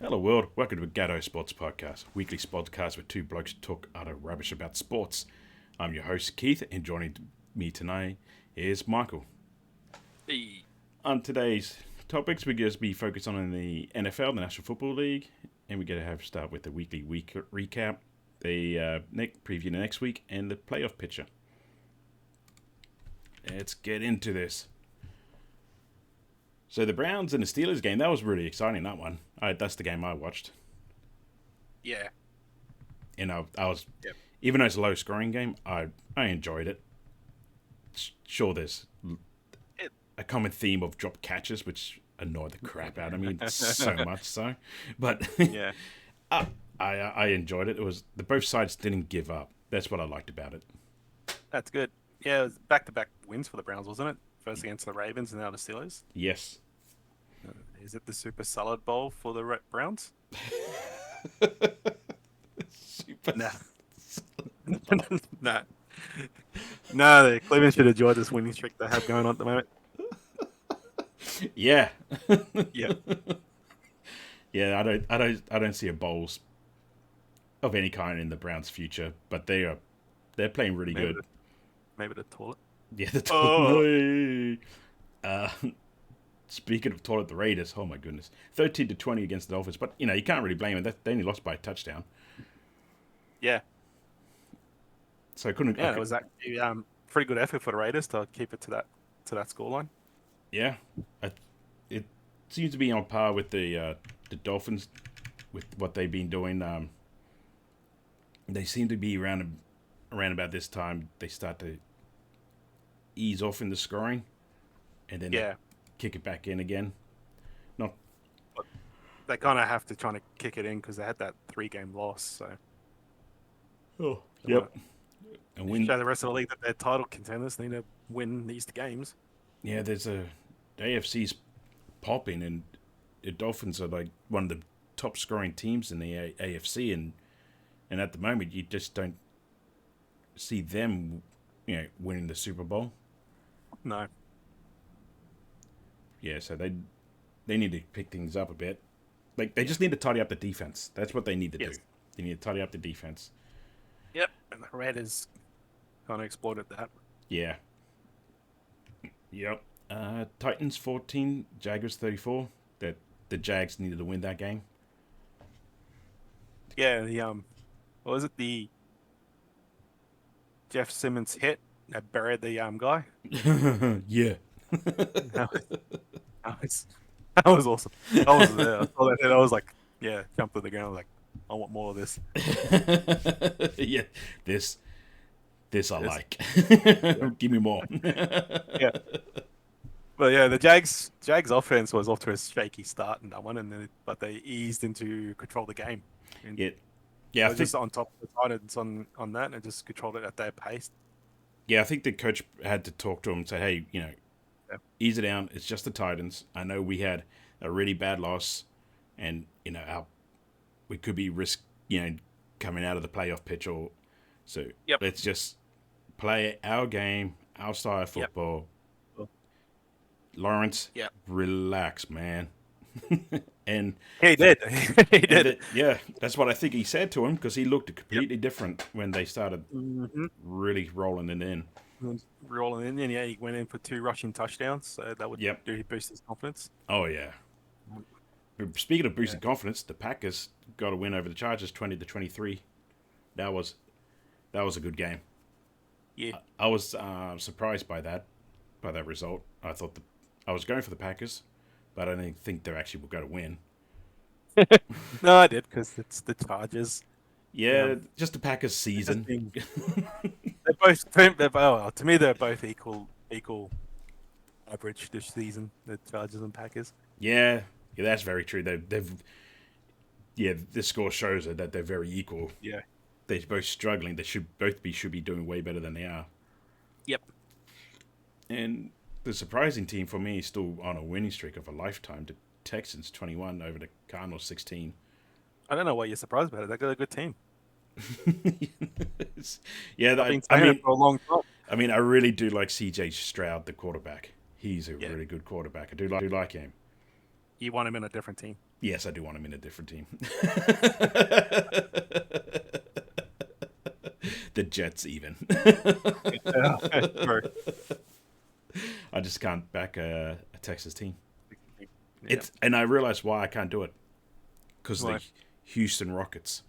Hello world, welcome to the Gato Sports podcast, weekly podcast where two blokes talk utter rubbish about sports. I'm your host Keith, and joining me tonight is Michael. Hey. On today's topics, we're going to be focused on the NFL, the National Football League, and we're going to start with the weekly recap, the preview the next week, and the playoff picture. Let's get into this. So the Browns and the Steelers game, that was really exciting, that one. That's the game I watched. Yeah. And I was, even though it's a low scoring game, I enjoyed it. Sure, there's a common theme of drop catches, which annoyed the crap out of me so much so. But Yeah. I enjoyed it. It was both sides didn't give up. That's what I liked about it. That's good. Yeah, it was back-to-back wins for the Browns, wasn't it? First against the Ravens and now the Steelers. Yes. Is it the Super Salad Bowl for the Browns? Super. Nah. Nah. No, the Cleveland should enjoy this winning streak they have going on at the moment. Yeah. Yeah. Yeah, I don't see a bowls of any kind in the Browns' future, but they're playing really good. Maybe the toilet. Yeah, the toilet. Speaking of toilet, the Raiders. Oh my goodness, 13-20 against the Dolphins. But you can't really blame them. They only lost by a touchdown. Yeah. So I couldn't. Yeah, it was actually pretty good effort for the Raiders to keep it to that scoreline. Yeah, it seems to be on par with the Dolphins with what they've been doing. They seem to be around about this time they start to ease off in the scoring, and then they kick it back in again. Not. But they kind of have to try to kick it in because they had that 3-game loss. So. Oh. Yep. And win. Show the rest of the league that they're title contenders. They need to win these games. Yeah, the AFC's popping, and the Dolphins are like one of the top scoring teams in the AFC, and at the moment you just don't see them, winning the Super Bowl. No. Yeah, so they need to pick things up a bit. Like they just need to tidy up the defense. That's what they need to do. They need to tidy up the defense. Yep, and the Raiders kind of exploited that. Yeah. Yep. Titans 14, Jaguars 34. That the Jags needed to win that game. Yeah, what was it? The Jeff Simmons hit that buried the guy. Yeah. That was awesome. I was there. I saw that hit. I was like, jumped to the ground. I was like, I want more of this. Yeah, this I like. Give me more. Yeah. But yeah, the Jags offense was off to a shaky start in that one, but they eased into control the game. And I think just on top of the Titans on that, and just controlled it at their pace. Yeah, I think the coach had to talk to him and say, hey, ease it down. It's just the Titans. I know we had a really bad loss, and we could be coming out of the playoff picture. So let's just play our game, our style of football. Yep. Lawrence, relax, man. And he did. He did. That's what I think he said to him, because he looked completely different when they started really rolling it in. Rolling in, and he went in for 2 rushing touchdowns, so that would boost his confidence. Oh yeah. Speaking of boosting confidence, the Packers got a win over the Chargers, 20-23. That was a good game. Yeah, I was surprised by that result. I thought I was going for the Packers, but I didn't think they actually were going to win. No, I did, because it's the Chargers. Yeah, just the Packers season. They're both to me they're both equal average this season. The Chargers and Packers. Yeah, that's very true. They've this score shows that they're very equal. Yeah, they're both struggling. They should be doing way better than they are. Yep. And the surprising team for me is still on a winning streak of a lifetime. The Texans 21 over the Cardinals 16. I don't know why you're surprised about it. They got a good team. Yeah, I've been saying it for a long time. I mean, I really do like CJ Stroud, the quarterback. He's a really good quarterback. I do like him. You want him in a different team. Yes, I do want him in a different team. The Jets, even. Yeah, true. I just can't back a Texas team. Yeah. And I realize why I can't do it because the Why? Houston Rockets.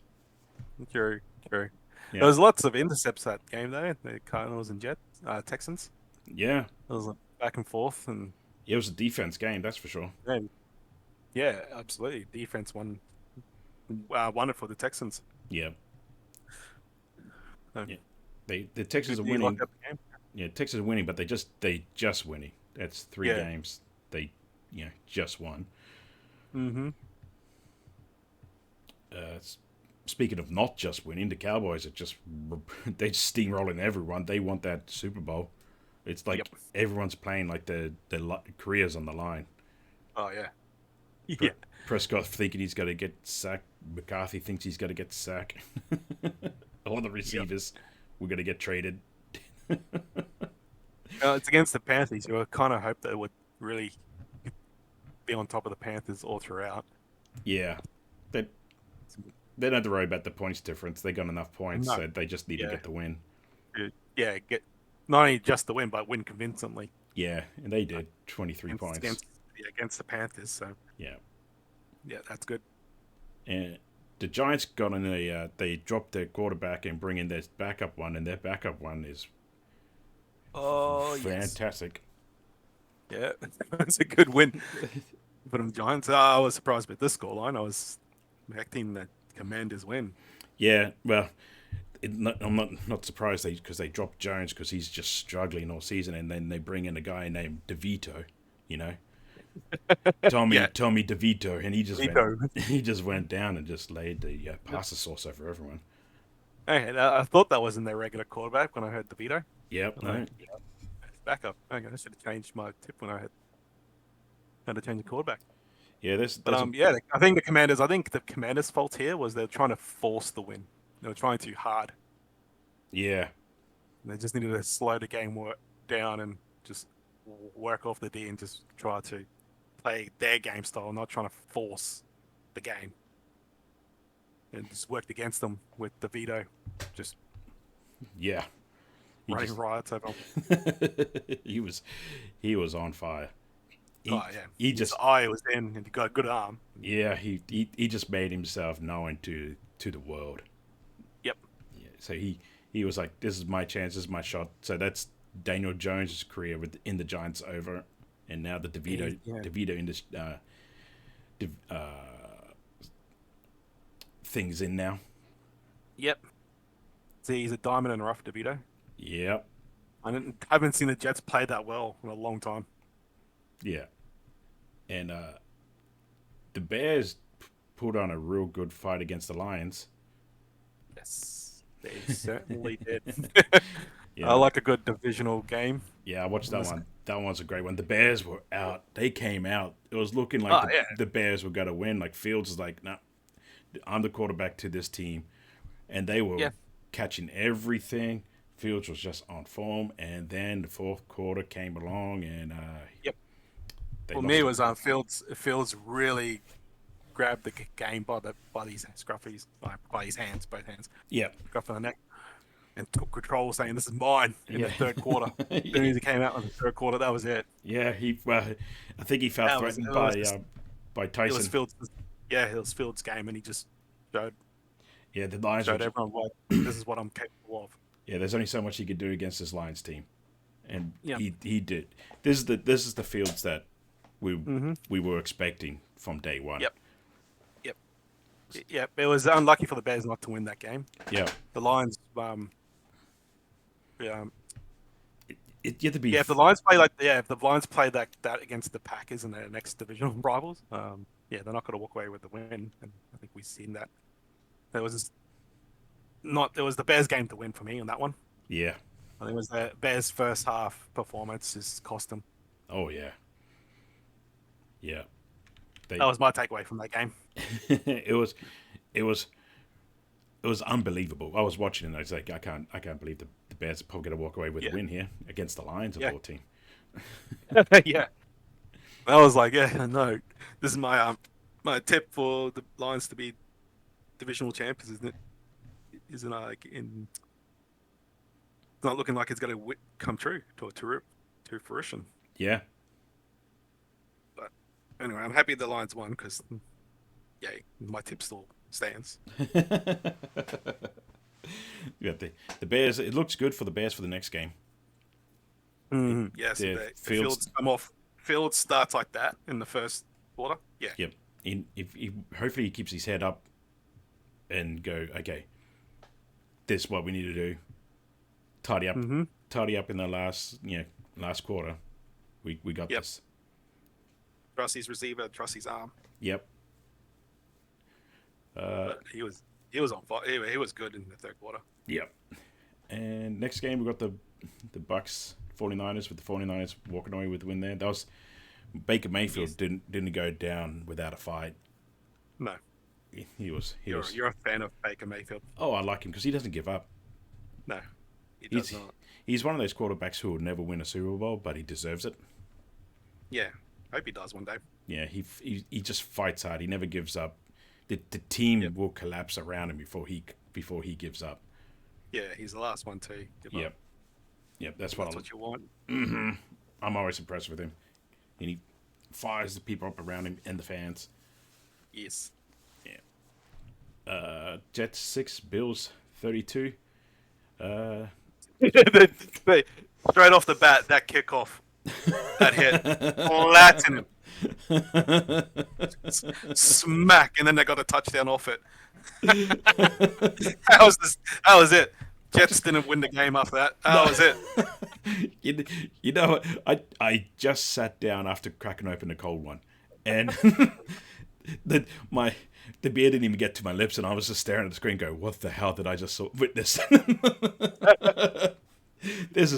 True, true. There Yeah, was lots of intercepts that game though. The Cardinals and Texans. yeah. It was like back and forth, and It was a defense game, that's for sure. yeah, yeah, absolutely. Defense won it for the Texans. Yeah, So, yeah. The Texans are do you like winning. that game? Yeah, Texas are winning, but they just winning. That's three Yeah. games. They just won. Mm-hmm. Uh, Speaking of not just winning, the Cowboys are just they steamrolling everyone. They want that Super Bowl. It's like Yep. everyone's playing like their careers on the line. Oh yeah. Pre- Yeah. Prescott thinking he's got to get sacked. McCarthy thinks he's got to get sacked. All the receivers were going to get traded. It's against the Panthers. You kind of hope they would really be on top of the Panthers all throughout. Yeah, they don't have to worry about the points difference. They got enough points, No. so they just need to Yeah. get the win. Yeah, get not only just the win, but win convincingly. Yeah, and they did 23 points. Against the Panthers. So Yeah, yeah, that's good. and the Giants got in a they dropped their quarterback and bring in their backup one, and their backup one is fantastic. Yeah, it's a good win for the Giants. I was surprised with this scoreline. I was expecting the Commanders win. Yeah, well, I'm not surprised because they dropped Jones because he's just struggling all season, and then they bring in a guy named DeVito, you know, Tommy DeVito, and he just went down and just laid the pasta sauce over everyone. Okay, I thought that wasn't their regular quarterback when I heard DeVito. Yep, no. Backup. Okay, I should have changed my tip when I had to change the quarterback. Yeah, But I think the Commanders' fault here was they're trying to force the win. They were trying too hard. yeah, They just needed to slow the game down and just work off the D and just try to play their game style, not trying to force the game. And just worked against them with the veto, just yeah. running riots over. he was on fire. Oh yeah, His eye was in, and he got a good arm. Yeah, he just made himself known to the world. Yep. Yeah, so he was like, this is my chance, this is my shot. So that's Daniel Jones' career in the Giants over, and now the DeVito in this thing's in now. Yep. See, he's a diamond in the rough, DeVito. Yep. I haven't seen the Jets play that well in a long time. Yeah. And the Bears put on a real good fight against the Lions. Yes, they certainly did. Yeah. I like a good divisional game. Yeah, I watched that one. That one's a great one. The Bears were out. They came out. It was looking like the Bears were going to win. Like Fields is like, nah, I'm the quarterback to this team. And they were catching everything. Fields was just on form. And then the fourth quarter came along and For me, it was Fields really grabbed the game by these scruffies, by his hands, both hands. Yeah. Scruff on the neck. And took control, saying, "This is mine." In the third quarter, as soon as he came out in the third quarter, that was it. Yeah, I think he felt threatened by Tyson. It was Fields' game, and he just showed. Yeah, the Lions showed everyone this is what I'm capable of. Yeah, there's only so much he could do against this Lions team, and he did. This is the Fields that we were expecting from day one. Yep. It was unlucky for the Bears not to win that game. Yeah, the Lions. you have to be. Yeah, if the Lions play if the Lions play that against the Packers and their next divisional rivals, they're not going to walk away with the win. And I think we've seen that. It was the Bears game to win for me on that one. Yeah, I think it was the Bears' first half performance just cost them. Oh yeah. Yeah. That was my takeaway from that game. It was unbelievable. I was watching and I was like, I can't believe the Bears are probably going to walk away with a win here against the Lions of all team. Yeah. I was like, no, this is my my tip for the Lions to be divisional champions, isn't it? Isn't like in it's not looking like it's going to come true to fruition. Yeah. But anyway, I'm happy the Lions won because, yay, my tip still stands. Yeah, the Bears. It looks good for the Bears for the next game. Yes, their the fields- fields come off. Field starts like that in the first quarter. Yeah, Yep. If hopefully he keeps his head up and go, okay, this is what we need to do. Tidy up, tidy up in the last quarter. We got Yep. this. trust his receiver, trust his arm. Yep. But he was on fire. He was good in the third quarter. Yep. And next game we got the Bucks 49ers with the 49ers walking away with the win there. That was Baker Mayfield didn't go down without a fight. No, He was. you're a fan of Baker Mayfield. Oh, I like him because he doesn't give up. No, he does not. He's one of those quarterbacks who will never win a Super Bowl, but he deserves it. Yeah, hope he does one day. Yeah, he just fights hard. He never gives up. The team will collapse around him before he gives up. Yeah, he's the last one to give up. Yep. That's What you want. Mm-hmm. I'm always impressed with him, and he fires the people up around him and the fans. Yes. Yeah. Jets 6, Bills 32. Straight off the bat, that kickoff, that hit, flat in him, smack, and then they got a touchdown off it. That was it. Jets didn't win the game after that. That was it. You know what? I just sat down after cracking open a cold one, and the beer didn't even get to my lips, and I was just staring at the screen, going, "What the hell did I just witness?" I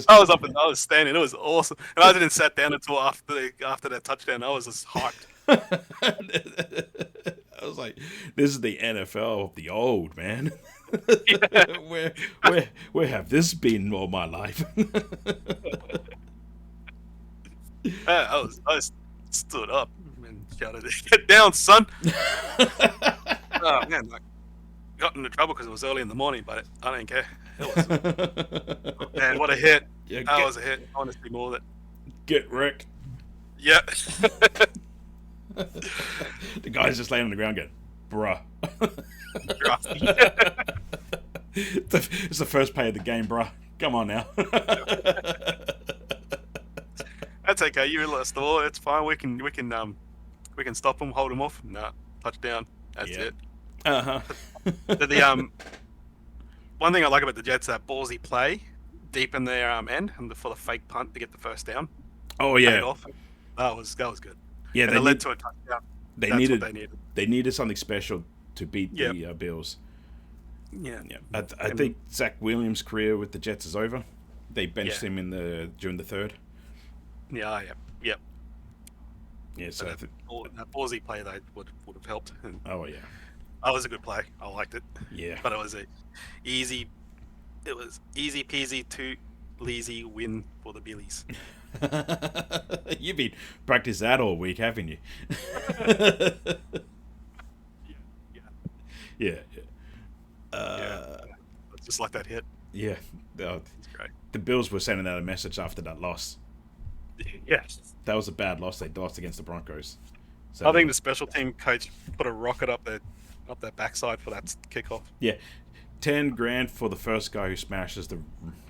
was standing. It was awesome, and I didn't sat down until after that touchdown. I was just hyped. I was like, "This is the NFL of the old, man." Where have this been all my life? I stood up and shouted, "Get down, son!" Oh man, got into trouble because it was early in the morning, but I don't care. Man, what a hit! Yeah, that was a hit. I want to see more of it. Get wrecked. Yeah. The guy's just laying on the ground going, bruh. It's the first play of the game, bruh. Come on now. That's okay. You lost the ball. It's fine. We can stop him, hold him off. Nah, touchdown. That's it. Uh-huh. The one thing I like about the Jets, that ballsy play deep in their end and for the fake punt to get the first down. Oh yeah. Off. That was good. Yeah, and it led to a touchdown. They needed something special to beat the Bills. Yeah. I think Zach Williams' career with the Jets is over. They benched him during the third. Yeah. Yeah, so that ballsy play they would have helped. And oh yeah. That was a good play. I liked it. Yeah. But it was easy peasy to lazy win for the Billies. You've been practicing that all week, haven't you? Yeah. Just like that hit. Yeah. It's great. The Bills were sending out a message after that loss. Yes. That was a bad loss. They lost against the Broncos. So, I think the special team coach put a rocket up their backside for that kickoff. Yeah. $10,000 for the first guy who smashes the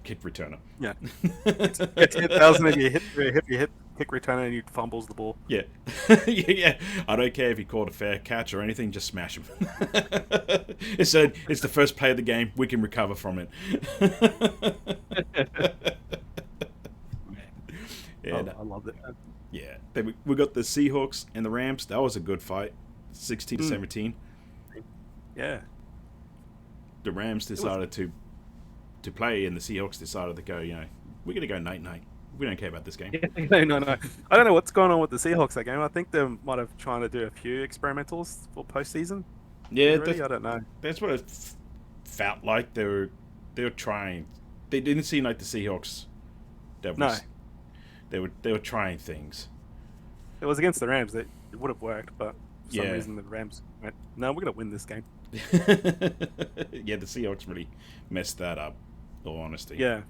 kick returner. Yeah. It's 10,000 if you hit kick returner and he fumbles the ball. Yeah. Yeah. I don't care if he called a fair catch or anything, just smash him. It's the first play of the game. We can recover from it. And, I loved it. Yeah. Then we got the Seahawks and the Rams. That was a good fight. 16-17. Yeah. The Rams decided to play, and the Seahawks decided to go, we're going to go night-night. We don't care about this game. No. I don't know what's going on with the Seahawks that game. I think they might have trying to do a few experimentals for postseason. Yeah, I don't know. That's what it felt like. They were trying. They didn't seem like the Seahawks. No. They were trying things. It was against the Rams. It would have worked, but For some reason, the Rams went, no, we're going to win this game. Yeah, the Seahawks really messed that up, in all honesty. Yeah.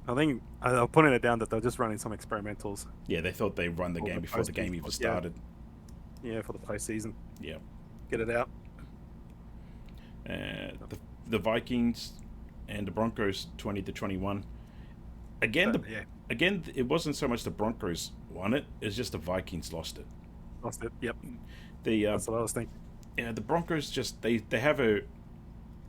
I think I'll putting it down that they're just running some experimentals. Yeah, they thought they run the game before the game even started. Yeah, for the postseason. Yeah. Get it out. The Vikings and the Broncos 20-21. Again, again, it wasn't so much the Broncos won it; it's just the Vikings lost it. Lost it. Yep. That's what I was thinking. Yeah, the Broncos just they have a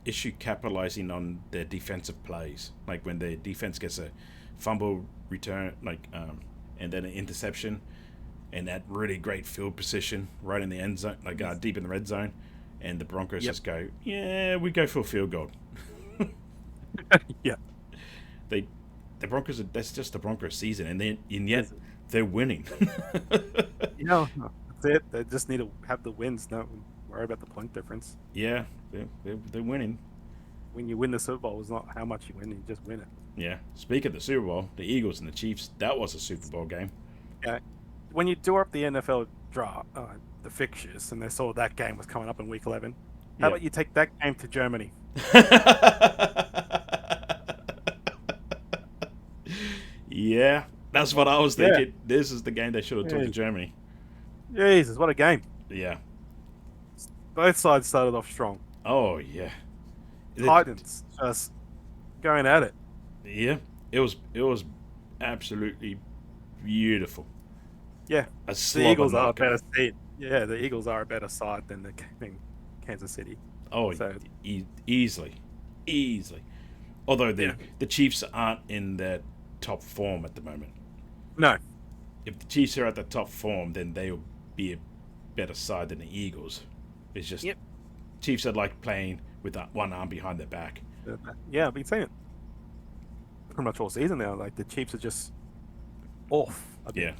issue capitalizing on their defensive plays, like when the defense gets a fumble return, and then an interception, and that really great field position right in the end zone, deep in the red zone, and the Broncos just go, yeah, we go for a field goal. Yeah. The Broncos, that's just the Broncos season, and yet they're winning. That's it. They just need to have the wins, not worry about the point difference. Yeah, they're winning. When you win the Super Bowl, it's not how much you win, you just win it. Yeah. Speaking of the Super Bowl, the Eagles and the Chiefs, that was a Super Bowl game. Yeah. When you do up the NFL draft, the fixtures, and they saw that game was coming up in Week 11, how about you take that game to Germany? Yeah, that's what I was thinking. Yeah. This is the game they should have took to Germany. Jesus, what a game. Yeah. Both sides started off strong. Oh, yeah. Titans just going at it. Yeah. It was absolutely beautiful. Yeah. The Eagles are a better side. Yeah, the Eagles are a better side than the Kansas City. Oh, so, easily. Although the Chiefs aren't in their top form at the moment. No. If the Chiefs are at the top form, then they'll be a better side than the Eagles. It's just Chiefs are like playing with that one arm behind their back. Yeah, I've been saying it pretty much all season now. Like the Chiefs are just off. Yeah.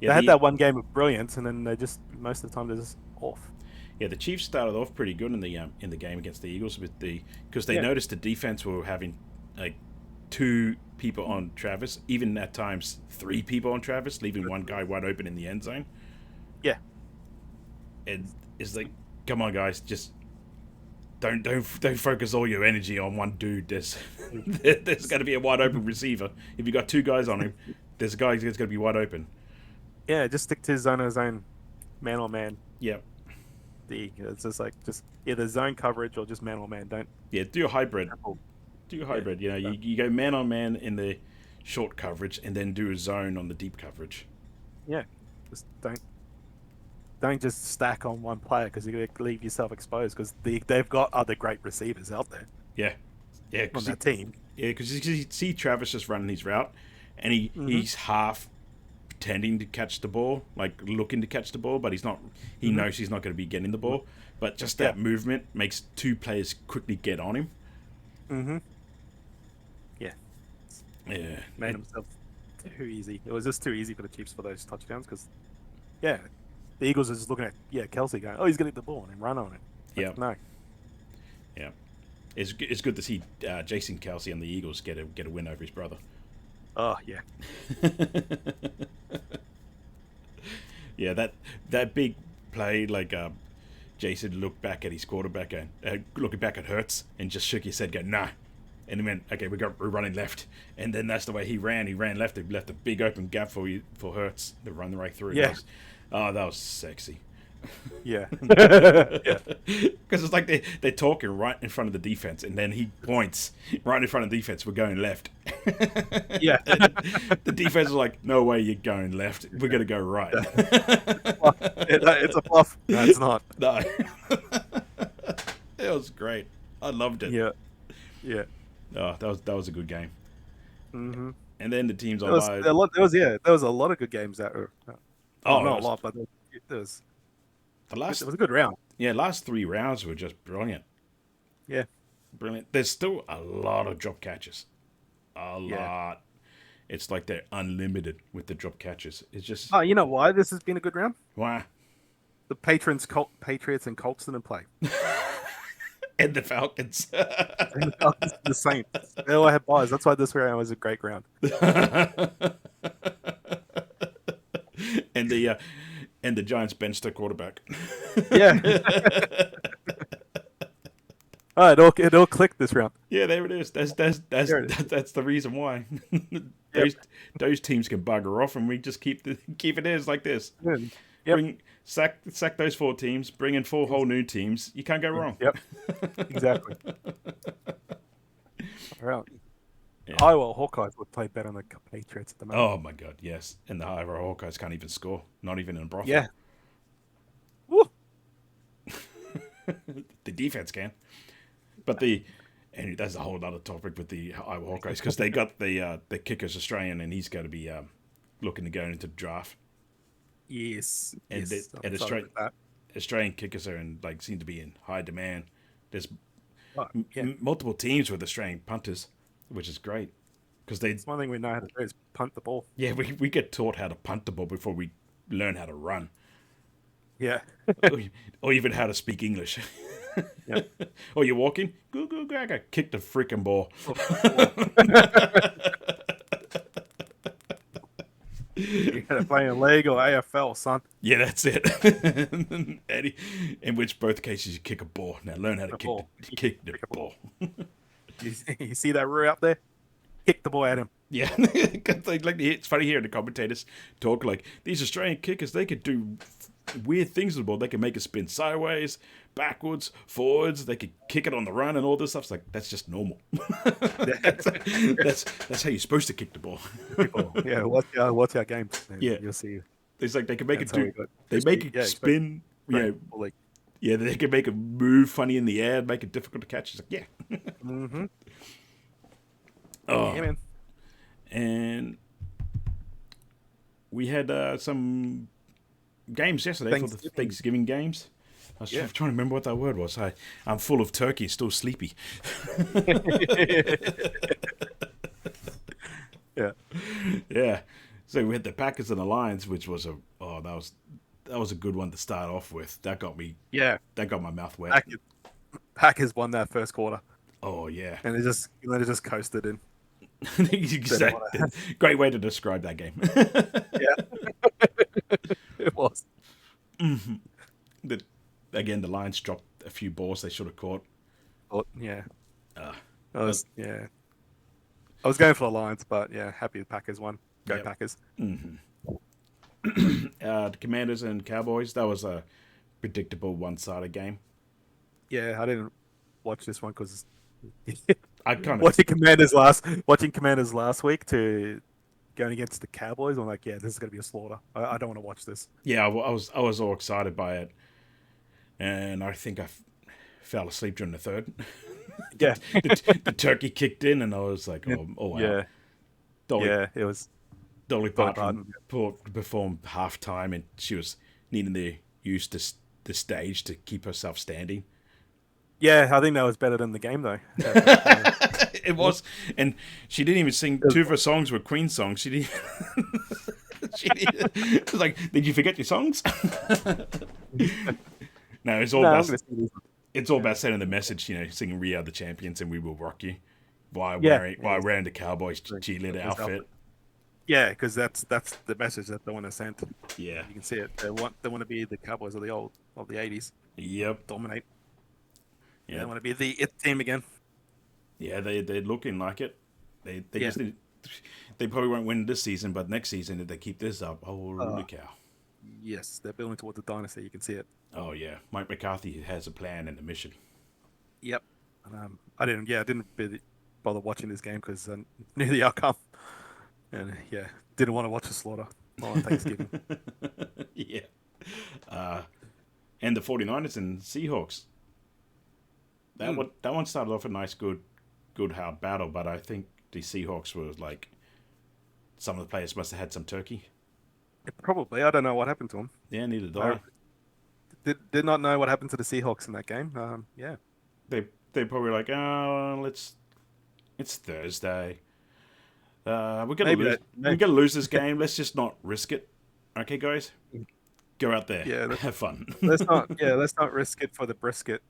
They had that one game of brilliance, and then they just most of the time they're just off. Yeah, the Chiefs started off pretty good in the game against the Eagles because they noticed the defense were having like 2 people on Travis, even at times 3 people on Travis, leaving one guy wide open in the end zone. Yeah, and it's like, come on, guys, just don't focus all your energy on one dude. There's got to be a wide open receiver. If you got 2 guys on him, there's a guy that's going to be wide open. Yeah, just stick to zone, man on man. Yeah. It's just like either zone coverage or just man on man. Don't. Yeah, do a hybrid. Do a hybrid. Yeah. You go man on man in the short coverage and then do a zone on the deep coverage. Yeah, just don't just stack on one player because you're going to leave yourself exposed because they've got other great receivers out there. Yeah. On that team. Yeah, because you see Travis just running his route and he's half pretending to catch the ball, like looking to catch the ball, but he's not. He knows he's not going to be getting the ball, but just that movement makes 2 players quickly get on him. Mm-hmm. Yeah. Made himself too easy. It was just too easy for the Chiefs for those touchdowns because, the Eagles are just looking at Kelsey going, oh, he's going to get the ball and run on it. Yeah. No. Yeah. It's good to see Jason Kelsey and the Eagles get a win over his brother. Oh, yeah. Yeah, that big play, like Jason looked back at his quarterback and looking back at Hurts and just shook his head, going, nah. And he went, okay, we're running left. And then that's the way he ran. He ran left. He left a big open gap for Hurts to run right through. Yeah. That was sexy. Yeah. Because it's like they're talking right in front of the defense, and then he points right in front of the defense. We're going left. Yeah. The defense is like, no way you're going left. We're going to go right. It's a bluff. No, it's not. No. It was great. I loved it. Yeah. Yeah. Oh, that was a good game. Mm-hmm. And then the teams there was a lot of good games that were. Not a lot, but it was. It was a good round. Yeah, last 3 rounds were just brilliant. Yeah. Brilliant. There's still a lot of drop catches. A lot. It's like they're unlimited with the drop catches. It's just. Oh, you know why this has been a good round? Why? The Patriots and Colts didn't play. And the Falcons. And the Falcons, the Saints. They all had buys. That's why this round was a great round. And And the Giants benched their quarterback. Yeah. It all clicked this round. Yeah, there it is. There it is. That's the reason why. Yep. those teams can bugger off, and we just keep it as like this. Yep. Sack those 4 teams. Bring in 4 whole new teams. You can't go wrong. Yep. Exactly. All right. Yeah. Iowa Hawkeyes would play better than the Patriots at the moment. Oh my god, yes. And the Iowa Hawkeyes can't even score. Not even in a brothel. Yeah. Woo. The defense can. But and that's a whole other topic with the Iowa Hawkeyes because they got the kicker's Australian and he's going to be looking to go into the draft. Yes. And yes. Australian kickers are seem to be in high demand. There's yeah. multiple teams with Australian punters, which is great because It's one thing we know how to do is punt the ball. Yeah, we get taught how to punt the ball before we learn how to run. Yeah. or even how to speak English. Yeah. Or you're walking, go, kick the freaking ball. You gotta play in league or AFL, son. Yeah, that's it. Eddie, in which both cases you kick a ball. Now learn how to kick the ball. You see that Roo out there? Kick the ball at him. Yeah, it's funny hearing the commentators talk like these Australian kickers. They could do weird things with the ball. They can make it spin sideways, backwards, forwards. They could kick it on the run and all this stuff. It's like that's just normal. that's how you're supposed to kick the ball. Yeah, watch our games. Yeah, you'll see. It's like they can make it do. They make it spin. Yeah, yeah. They can make it move funny in the air, make it difficult to catch. It's like yeah. Mm-hmm. Oh, yeah, man. And we had some games yesterday for the Thanksgiving games. I was trying to remember what that word was. I'm full of turkey, still sleepy. Yeah. Yeah. So we had the Packers and the Lions, which was that was a good one to start off with. That got me. Yeah. That got my mouth wet. Packers won that first quarter. Oh yeah. And they just coasted in. Exactly. Great way to describe that game. Yeah. It was. Mm-hmm. Again, the Lions dropped a few balls they should have caught. Oh, yeah. I was going for the Lions, but yeah, happy the Packers won. Go Yep. Packers. Mm-hmm. The Commanders and Cowboys, that was a predictable one-sided game. Yeah, I didn't watch this one because I kind of watching Commanders last week to going against the Cowboys. I'm like, yeah, this is going to be a slaughter. I don't want to watch this. Yeah, I was all excited by it, and I think I fell asleep during the third. Yeah, the turkey kicked in, and I was like, oh wow. Yeah, it was. Dolly Parton performed halftime, and she was needing to use the stage to keep herself standing. Yeah, I think that was better than the game, though. It was, and she didn't even sing two of her songs were Queen songs. She didn't. It was like, did you forget your songs? No, it's all about sending the message. Singing "We Are the Champions" and "We Will Rock You" while wearing the Cowboys cheerleader outfit. Yeah, because that's the message that they want to send. Yeah, you can see it. They want to be the Cowboys of the '80s. Yep, dominate. Yeah, they want to be the it team again. Yeah, they're looking like it. They just need, they probably won't win this season, but next season if they keep this up, holy cow! Yes, they're building towards the dynasty. You can see it. Oh yeah, Mike McCarthy has a plan and a mission. Yep. I didn't really bother watching this game because I knew the outcome. And didn't want to watch a slaughter on Thanksgiving. Yeah. And the 49ers and Seahawks. That one started off a nice, good hard battle, but I think the Seahawks were like some of the players must have had some turkey. Probably. I don't know what happened to them. Yeah, neither did I. Did not know what happened to the Seahawks in that game. Yeah. They probably like, it's Thursday. We're gonna lose this game. Let's just not risk it. Okay, guys, go out there. Yeah, have fun. Let's not risk it for the brisket.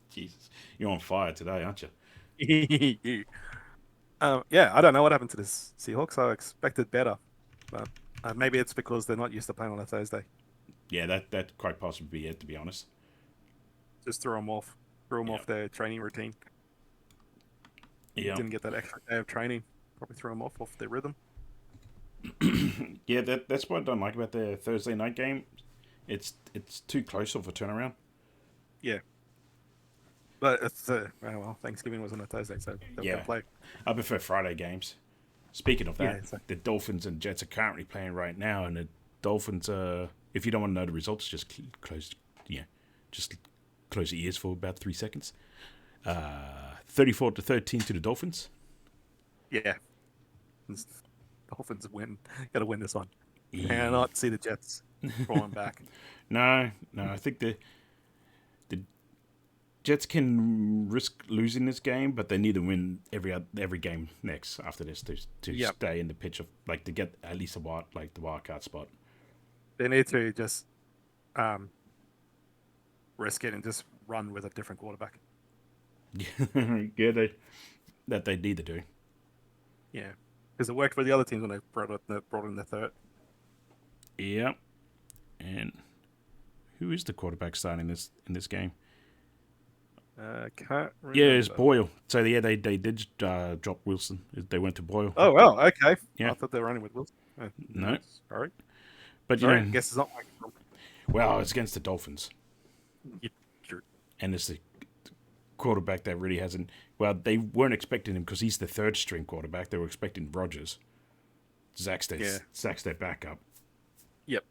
Jesus, you're on fire today, aren't you? I don't know what happened to the Seahawks. I expected better, but Maybe it's because they're not used to playing on a Thursday. Yeah, that quite possibly be it, to be honest. Just threw them off. Threw them Yeah. off their training routine. Yeah. Didn't get that extra day of training. Probably threw them off their rhythm. Yeah, that's what I don't like about the Thursday night game. It's too close of a turnaround. Yeah. But it's well, Thanksgiving was on a Thursday, so they were going Yeah, to play. I prefer Friday games. Speaking of that, Yeah, so, the Dolphins and Jets are currently playing right now, and the Dolphins, if you don't want to know the results, just close, just close your ears for about 3 seconds. 34-13 to the Dolphins. yeah. Dolphins win. Got to win this one. Yeah. Cannot see the Jets falling back. No, I think the Jets can risk losing this game, but they need to win every game next after this to Yep. stay in the pitch of to get at least the wild card spot. They need to just risk it and just run with a different quarterback. Yeah, they need to do. Yeah, because it worked for the other teams when they brought in the third. Yeah, and who is the quarterback starting in this game? Can't remember. Yeah, it's Boyle. So yeah, they did drop Wilson. They went to Boyle. Oh well, okay. Yeah. I thought they were running with Wilson. No. Sorry. But Sorry, I guess it's not like well, it's against the Dolphins, sure. and it's the quarterback that really hasn't. Well, they weren't expecting him because he's the third string quarterback. They were expecting Rodgers. Zach's their backup. Yep.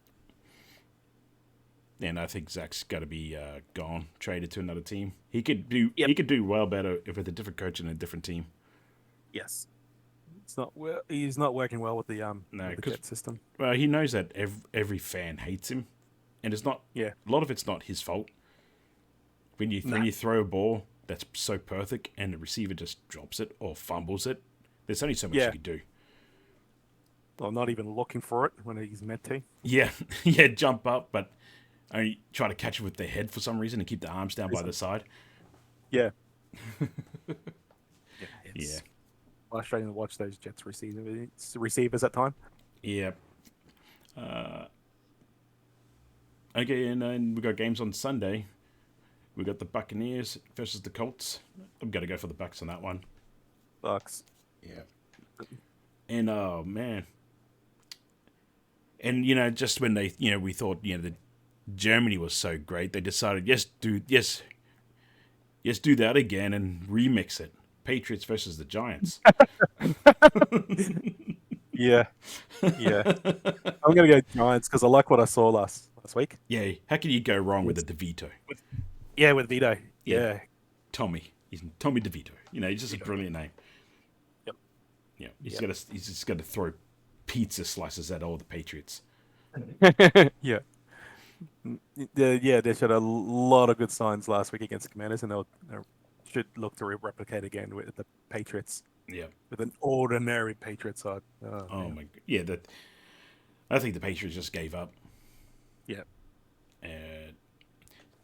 And I think Zach's got to be gone, traded to another team. He could do well better if with a different coach and a different team. Yes. It's not. He's not working well with the No, with the Jet system. Well, he knows that every fan hates him, and it's not. Yeah. A lot of it's not his fault. When you throw a ball that's so perfect and the receiver just drops it or fumbles it, there's only so much you can do. Well, not even looking for it when he's meant to. Yeah, jump up, but only try to catch it with their head for some reason and keep the arms down by the side. Yeah. Yeah. Frustrating to watch those Jets receivers at time. Yeah. Okay, and then we got games on Sunday. We got the Buccaneers versus the Colts. I'm gonna go for the Bucs on that one. Bucks. Yeah. And oh man. And just when they we thought that Germany was so great, they decided yes do that again and remix it. Patriots versus the Giants. Yeah. I'm gonna go Giants because I like what I saw last week. Yeah, how can you go wrong with a DeVito? Yeah, with Vito. Yeah. Yeah. Tommy. He's Tommy DeVito. He's just a brilliant name. Yep. Yeah. He's just got to throw pizza slices at all the Patriots. Yeah. Yeah, they showed a lot of good signs last week against the Commanders, and they should look to replicate again with the Patriots. Yeah. With an ordinary Patriot side. Oh my god. Yeah, I think the Patriots just gave up. Yeah.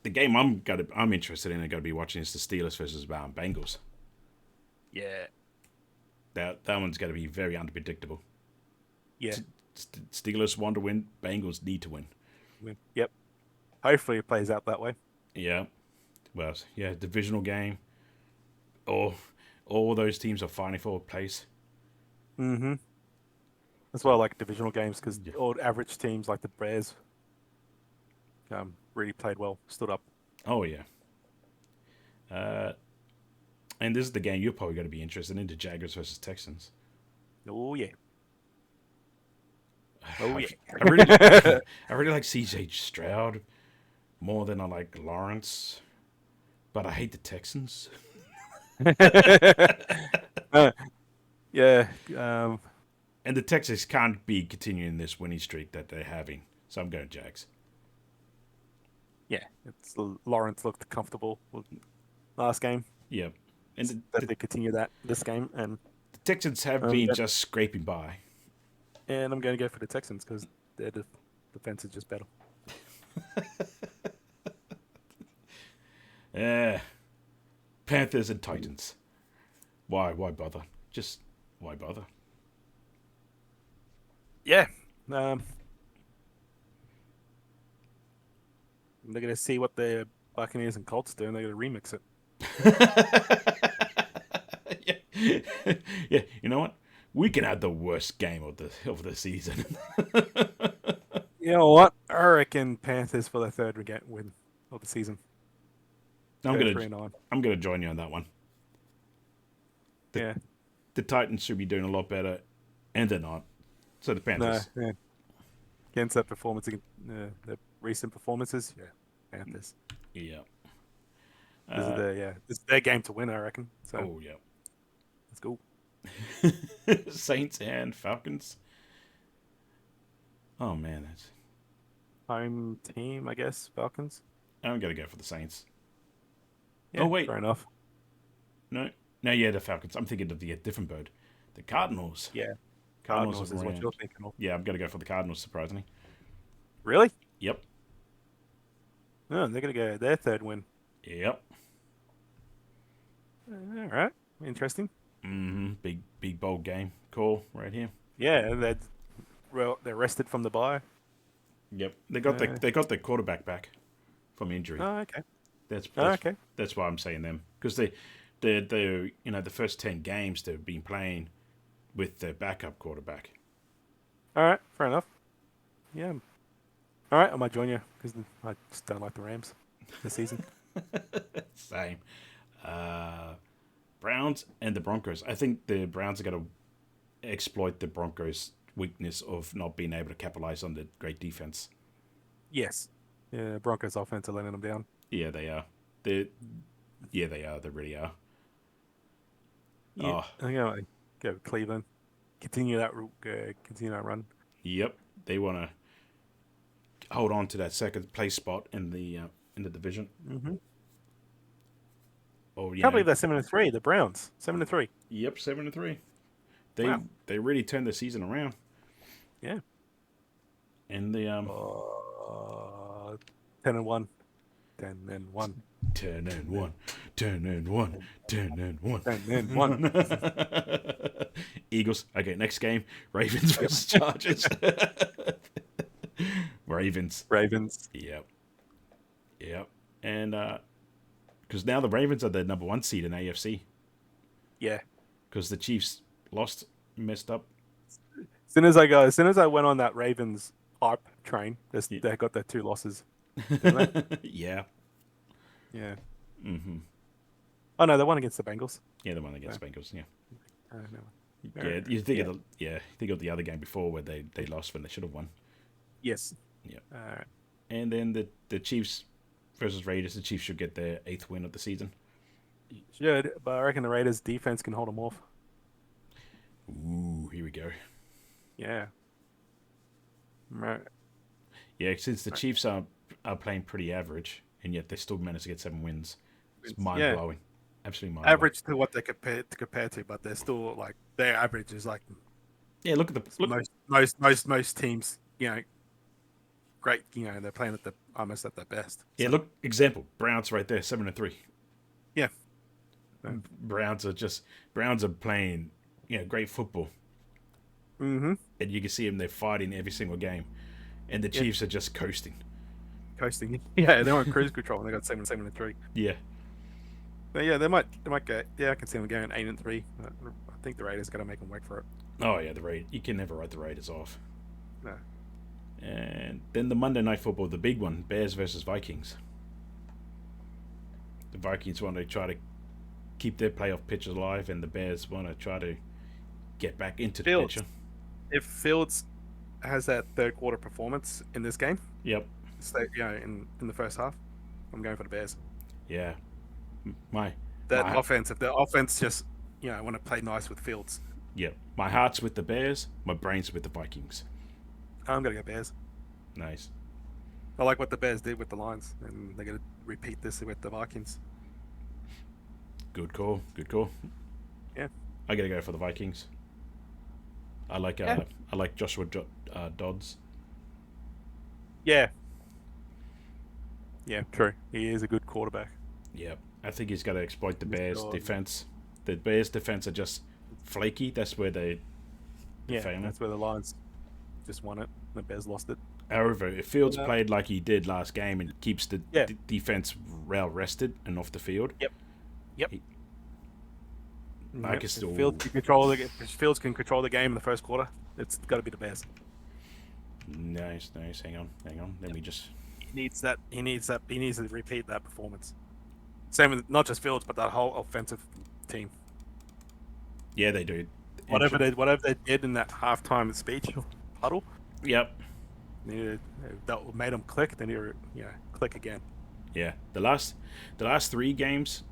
The game I'm interested in and going to be watching is the Steelers versus Bengals. Yeah. That one's going to be very unpredictable. Yeah. Steelers want to win. Bengals need to win. Yep. Hopefully it plays out that way. Yeah. Well, yeah, divisional game. All those teams are fighting for a place. Mm-hmm. That's why I like divisional games because all average teams like the Bears really played well, stood up. Oh, yeah. And this is the game you're probably going to be interested in, the Jaguars versus Texans. Oh, yeah. I really like CJ Stroud more than I like Lawrence, but I hate the Texans. Yeah. And the Texans can't be continuing this winning streak that they're having, so I'm going Jags. Yeah, Lawrence looked comfortable last game. Yeah, and they continue that this game, and the Texans have been just scraping by. And I'm going to go for the Texans because their defense is just better. Panthers and Titans. Why bother? Just why bother? Yeah, Um, they're gonna see what the Buccaneers and Colts do, and they're gonna remix it. Yeah. Yeah, you know what? We can have the worst game of the season. You know what? I reckon Panthers for the third win of the season. I'm Go gonna 3-9. I'm gonna join you on that one. The Yeah. the Titans should be doing a lot better, and they're not. So the No. Panthers. Yeah. Against that performance, the recent performances. Yeah. Panthers. Yeah. This is this is their game to win. I reckon. So Oh yeah. let's go. Saints and Falcons. Oh man, Home team, I guess. Falcons. I'm gonna go for the Saints. Yeah. Oh wait, Fair enough. no, no, yeah, the Falcons. I'm thinking of the different bird, the Cardinals. Yeah. Cardinals Cardinals have is what ran. you're thinking of. Yeah, I'm gonna go for the Cardinals. Surprisingly. Really? Yep. No, they're gonna go their third win. Yep. All right. Interesting. Big bold game. Call right here. Yeah, they're rested from the bye. Yep. They got their quarterback back from injury. Oh, okay. That's Okay. that's why I'm saying them, because they the first 10 games they've been playing with their backup quarterback. All right. Fair enough. Yeah. All right. I might join you because I just don't like the Rams this season. Same. Browns and the Broncos. I think the Browns are going to exploit the Broncos' weakness of not being able to capitalize on the great defense. Yes. Yeah. Broncos offense are letting them down. Yeah, they are. They are. They really are. Yeah. Oh, I'm gonna go with Cleveland. Continue that run. yep. They want to hold on to that second place spot in the division. Mm-hmm. Oh yeah. Can't believe they're 7-3. The Browns 7-3. Yep, 7-3. Wow. They really turned the season around. Yeah. And the 10-1. 10-1. 10-1, 10-1, 10-1, 10-1. Eagles. Okay, next game: Ravens versus Chargers. Ravens. Yep. And because now the Ravens are the number 1 seed in AFC. Yeah. Because the Chiefs messed up. As soon as I went on that Ravens hype train, they got their 2 losses. Didn't they? Yeah. Yeah. Mm-hmm. Oh no, they won against the Bengals. Yeah, the one against Bengals. Yeah. No. Yeah, you think think of the other game before where they lost when they should have won. Yes. Yeah. All right. And then the Chiefs versus Raiders. The Chiefs should get their 8th win of the season. Should, but I reckon the Raiders' defense can hold them off. Ooh, here we go. Yeah. Right. Yeah, since the Chiefs are playing pretty average, and yet they still managed to get 7 wins. It's mind blowing. Absolutely mind blowing. Average to what they compare to, but they're still like their average is like look at most teams. Great. They're playing at almost at their best. Yeah, look, example, Browns right there, 7-3. Yeah. Browns are playing, great football. Mm-hmm. And you can see them; they're fighting every single game, and the Chiefs are just coasting. Yeah, they're on cruise control and they got 7-3. Yeah. But yeah, they might go. Yeah, I can see them going 8-3. I think the Raiders got to make them work for it. Oh yeah, the Raiders. You can never write the Raiders off. No. And then the Monday Night Football, the big one, Bears versus Vikings. The Vikings want to try to keep their playoff picture alive, and the Bears want to try to get back into the picture. If Fields has that third quarter performance in this game, yep. In the first half, I'm going for the Bears. Yeah. Offense, if the offense just want to play nice with Fields. Yep. My heart's with the Bears, my brain's with the Vikings. I'm gonna go Bears. Nice. I like what the Bears did with the Lions, and they're gonna repeat this with the Vikings. Good call. Yeah. I gotta go for the Vikings. I like Joshua Dodds. Yeah. Yeah, true. He is a good quarterback. Yep. I think he's got to exploit the Bears' defense. The Bears' defense are just flaky. That's where they're failing. That's where the Lions just won it. The Bears lost it. However, if Fields No. played like he did last game and keeps the Yeah. defense well rested and off the field, Yep. Yep. I can still. If Fields can control the game in the first quarter, it's got to be the Bears. Nice. Hang on. Let me just. He needs that. He needs to repeat that performance. Same with not just Fields, but that whole offensive team. Yeah, they do. Whatever they did in that halftime speech huddle. Yep. That made them click. Then click again. Yeah. The last 3 games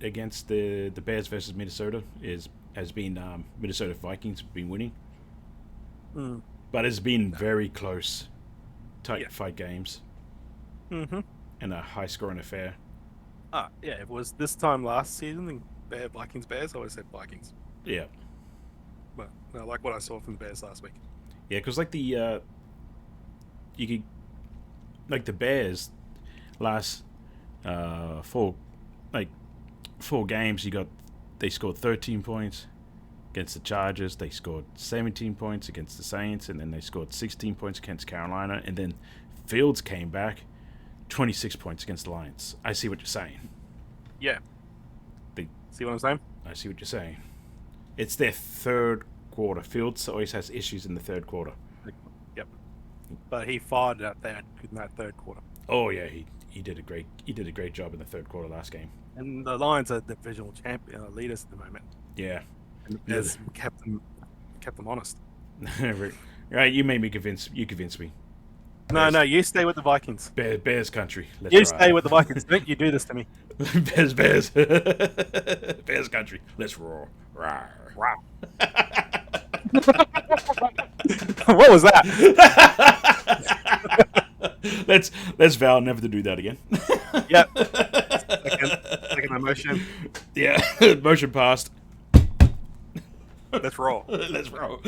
against the Bears versus Minnesota has been Minnesota Vikings have been winning, but it's been very close, tight fight games, and a high scoring affair. Yeah. If it was this time last season, the Vikings Bears, I would have said Vikings. Yeah. But I like what I saw from the Bears last week. Yeah, because like the Bears last 4 games, they scored 13 points against the Chargers. They scored 17 points against the Saints, and then they scored 16 points against Carolina. And then Fields came back, 26 points against the Lions. I see what you're saying. Yeah. See what I'm saying? I see what you're saying. It's their third quarter. Fields always has issues in the third quarter. Yep. But he fired in that third quarter. Oh yeah, he did a great job in the third quarter last game. And the Lions are divisional champion leaders at the moment. Yeah. And the Bears kept them honest. Right, you made me convince. You convinced me. No, you stay with the Vikings. Bears country. You stay with the Vikings. Don't you do this to me? Bears. Bears country. Let's roar. Rawr. Wow. What was that? let's vow never to do that again. Yep. Second motion. Yeah. Motion passed. Let's roll. Let's roll.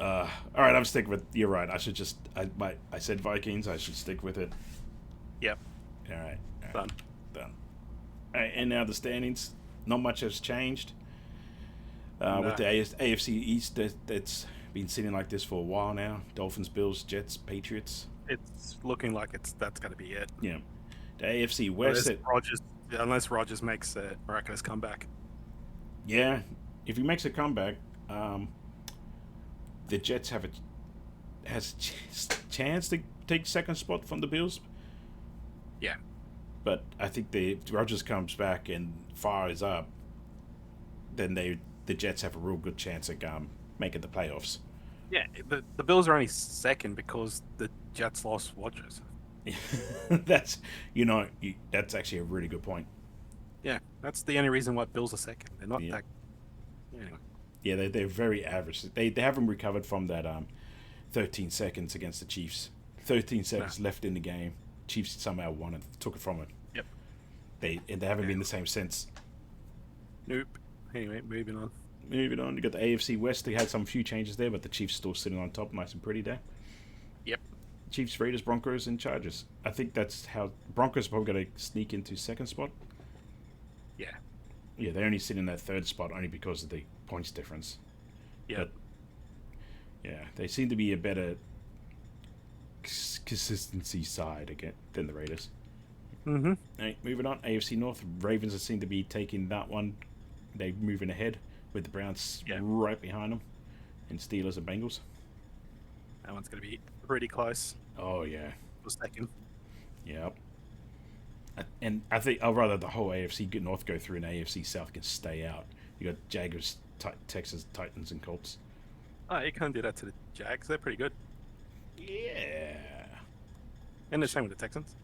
All right, I'm sticking with. You're right. I should just. I said Vikings. I should stick with it. Yep. All right. Done. All right, and now the standings. Not much has changed. No. With the AFC East, that's been sitting like this for a while now. Dolphins, Bills, Jets, Patriots. It's looking like that's going to be it. Yeah. The AFC West. Unless Rodgers makes a miraculous comeback. Yeah, if he makes a comeback, the Jets has a chance to take second spot from the Bills. Yeah. But I think if Rodgers comes back and fires up, then the Jets have a real good chance at making the playoffs. Yeah, the Bills are only second because the Jets lost Rodgers. That's actually a really good point. Yeah, that's the only reason why Bills are second. They're not that. Anyway. Yeah, they're very average. They haven't recovered from that 13 seconds against the Chiefs. 13 seconds left in the game. Chiefs somehow won it, took it from it. Yep. They haven't been the same since. Nope. Anyway, moving on. You got the AFC West. They had some few changes there, but the Chiefs still sitting on top, nice and pretty there. Yep. Chiefs, Raiders, Broncos, and Chargers. I think that's how Broncos are probably going to sneak into second spot. Yeah. Yeah, they only sit in that third spot only because of the points difference. Yeah. But, yeah, they seem to be a better consistency side again than the Raiders. Mm-hmm. Right, moving on. AFC North. Ravens seem to be taking that one. They're moving ahead with the Browns right behind them. And Steelers and Bengals. That one's going to be pretty close. Oh, yeah. For second. Yep. And I think I'd rather the whole AFC North go through and AFC South can stay out. You got Jaguars, Texas, Titans, and Colts. Oh, you can't do that to the Jags. They're pretty good. Yeah. And the same with the Texans.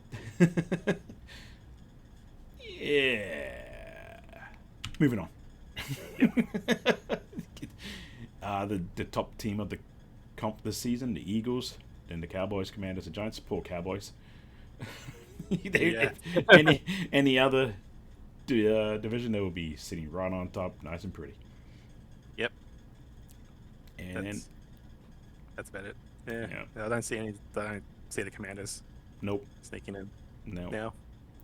Yeah. Moving on. The top team of the comp this season, the Eagles, then the Cowboys, Commanders, and Giants. Poor Cowboys. Any other division, they will be sitting right on top, nice and pretty. Yep. And that's about it. Yeah. I don't see the Commanders. Nope. Sneaking in. No. Now.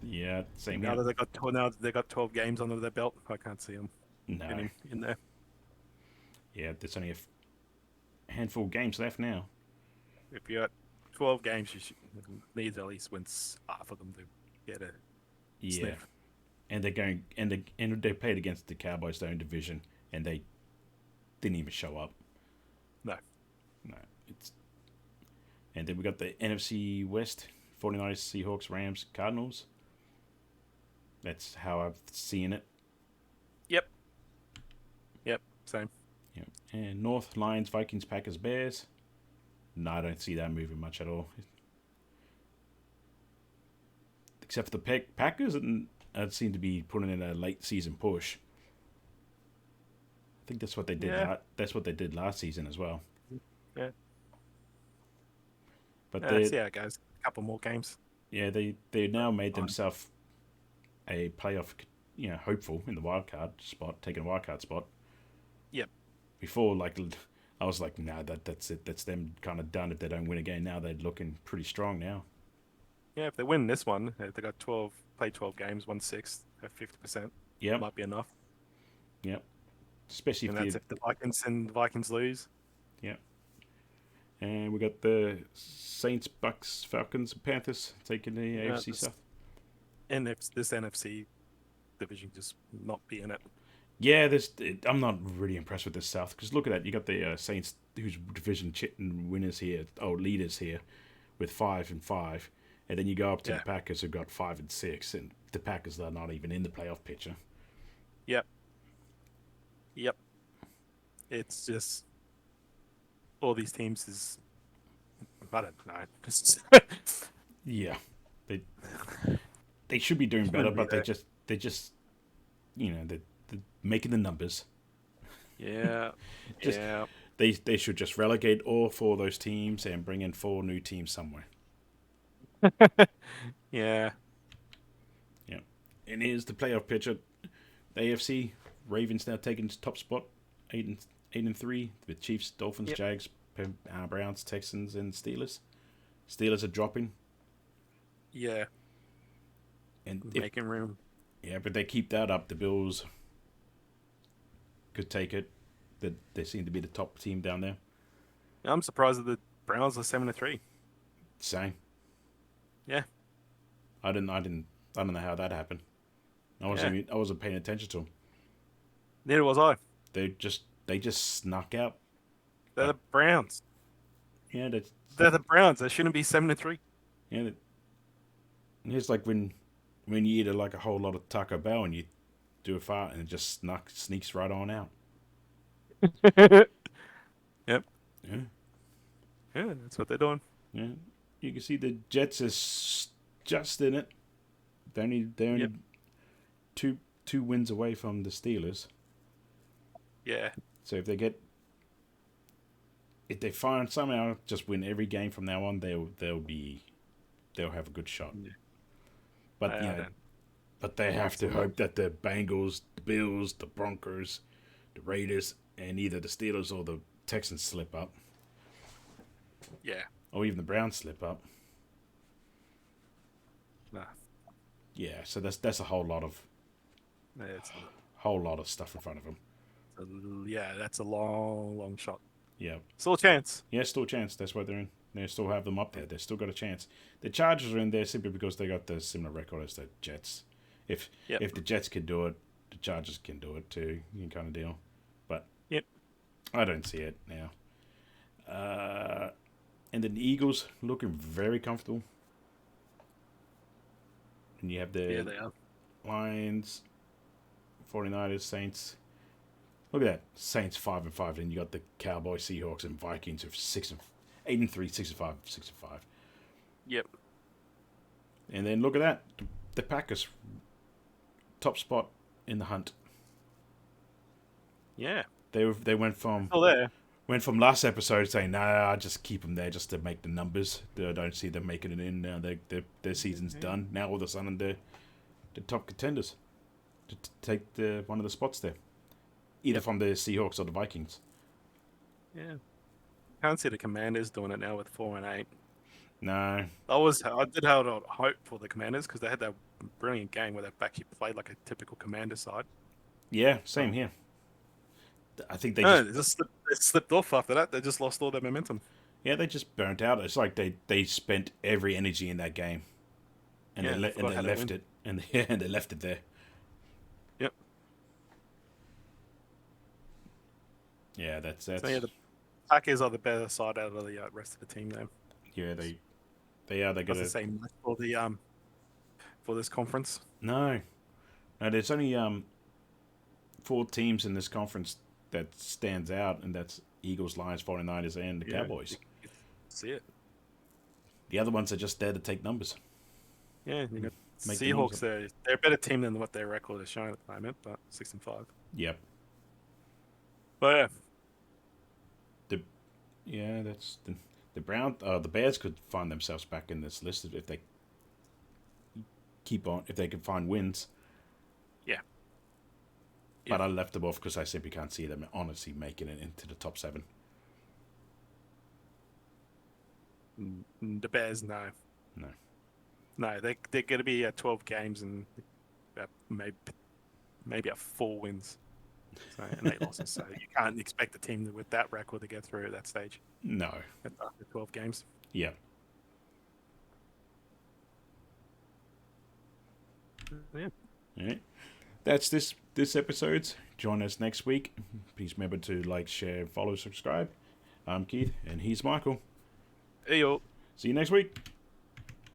Yeah. Same. Now that they got 12 games under their belt, I can't see them. No. in there. Yeah, there's only a handful of games left now. If you're at 12 games, you should need to at least win half of them to get a Yeah, sniff. and they're going and they played against the Cowboys, their own division, and they didn't even show up. No. No, it's and then we got the NFC West: 49ers, Seahawks, Rams, Cardinals. That's how I've seen it. Yep. Yep. Same. Yeah. And North: Lions, Vikings, Packers, Bears. No, I don't see that moving much at all. Except for the Packers, and seem to be putting in a late season push. I think that's what they did. Yeah. That's what they did last season as well. Yeah. But See how it goes. A couple more games. they now made Fine. themselves a playoff, hopeful in the wild card spot, taking a wild card spot. Yep. Before, I was like, nah, that's it. That's them kind of done if they don't win again. Now they're looking pretty strong now. Yeah, if they win this one, they got 12 games, 1/6 at 50%. Yep. Might be enough. Yep. Especially And if that's if the Vikings lose. Yep. And we got the Saints, Bucks, Falcons, and Panthers taking the AFC South. And if this NFC division just not be in it. Yeah, I'm not really impressed with the South because look at that. You got the Saints, who's division winners here, leaders here, with 5-5, and then you go up to the Packers, who got 5-6, and the Packers are not even in the playoff picture. Yep. It's just all these teams is. I don't know. Yeah, they should be doing better, but they're just they're making the numbers. Yeah. Yeah. They should just relegate all 4 of those teams and bring in 4 new teams somewhere. Yeah. Yeah. And here's the playoff picture. The AFC, Ravens now taking top spot, 8-3, with Chiefs, Dolphins, Jags, Browns, Texans, and Steelers. Steelers are dropping. Yeah. And making room. Yeah, but they keep that up. The Bills could take it. They seem to be the top team down there. I'm surprised that the Browns are 7-3. Same. Yeah. I don't know how that happened. I wasn't paying attention to them. Neither was I. They just snuck out. They're the Browns. Yeah, they're the Browns. They shouldn't be 7-3. Yeah, it's like when you eat a whole lot of Taco Bell and you do a fart and it just sneaks right on out. Yep. Yeah. Yeah, that's what they're doing. Yeah, you can see the Jets is just in it. They're only two wins away from the Steelers. Yeah. So if they find somehow just win every game from now on, they'll have a good shot. Yeah. But they have to hope that the Bengals, the Bills, the Broncos, the Raiders, and either the Steelers or the Texans slip up. Yeah. Or even the Browns slip up. Nah. Yeah, so that's a whole lot of stuff in front of them. Yeah, that's a long shot. Yeah. Still a chance. Yeah, still a chance. That's why they're in. They still have them up there. They still got a chance. The Chargers are in there simply because they got the similar record as the Jets. If the Jets can do it, the Chargers can do it too. You kind of deal. But I don't see it now. And then the Eagles looking very comfortable. And you have the they are. Lions, 49ers, Saints. Look at that. Saints 5-5. And you got the Cowboys, Seahawks, and Vikings of 8-3, 6-5, 6-5. Yep. And then look at that. The Packers, top spot in the hunt. Yeah. They went from last episode saying, nah, just keep them there just to make the numbers. I don't see them making it in. Now their season's done. Now all of a sudden they're the top contenders to take one of the spots there. Either from the Seahawks or the Vikings. Yeah. Can't see the Commanders doing it now with 4-8. No. I did have hope for the Commanders because they had that brilliant game where they actually played like a typical Commander side. Yeah, same So, here. I think they no, just they slipped off after that. They just lost all their momentum. yeah they just burnt out. It's like they spent every energy in that game, and Yeah, they and forgot they how to left win. it, and yeah, and they left it there. Yep. Yeah, So yeah, that's the Packers are the better side out of the rest of the team now. yeah they are they Does the gotta same for the for this conference. no no. There's only four teams in this conference that stands out, and that's Eagles, Lions, 49ers, and the Yeah, Cowboys. you can see it. The other ones are just there to take numbers, Yeah, you got make the numbers Seahawks. up. They're a better team than what their record is showing at the moment, but 6-5. Yep. But yeah, The yeah that's the Bears could find themselves back in this list if they keep on if they can find wins. yeah, yeah. But I left them off because I simply can't see them honestly making it into the top seven. The Bears, no, No. no, they're going to be at 12 games and maybe at 4 wins. So and 8 losses. So you can't expect a team with that record to get through at that stage No. after 12 games. Yeah. Yeah. All right. That's this episode. Join us next week. Please remember to like, share, follow, subscribe. I'm Keith, and he's Michael. Hey yo. See you next week.